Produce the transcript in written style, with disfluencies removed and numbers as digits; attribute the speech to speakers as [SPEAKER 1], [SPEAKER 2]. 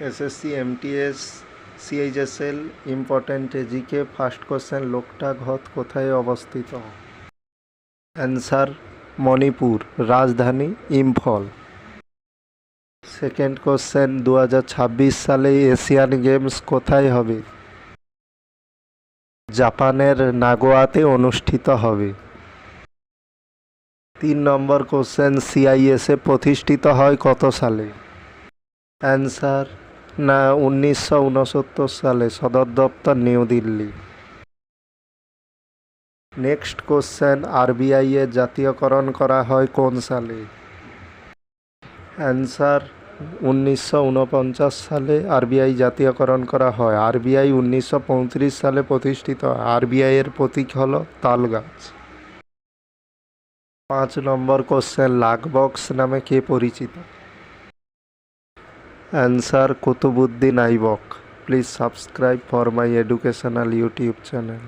[SPEAKER 1] SSC MTS CHSL important GK first question Loktak হ্রদ কোথায় অবস্থিত? অ্যান্সার মণিপুর, রাজধানী ইম্ফল। সেকেন্ড কোশ্চেন 2026 সালে এশিয়ান গেমস কোথায় হবে? জাপানের নাগোয়াতে অনুষ্ঠিত হবে। 3 নম্বর কোশ্চেন সিআইএসএ প্রতিষ্ঠিত হয় কত সালে? অ্যান্সার 1969 সালে, সদর দপ্তর new Delhi. Next question RBI এর জাতীয়করণ করা হয় কোন সালে? অ্যান্সার 1949 সালে আরবিআই জাতীয়করণ করা হয়। আরবিআই 1935 সালে প্রতিষ্ঠিত হয়। আরবিআই এর প্রতীক হল তাল গাছ। 5 নম্বর কোশ্চেন লাকবক্স নামে কে পরিচিত? Answer Qutubuddin Aibak. Please subscribe for my educational YouTube channel.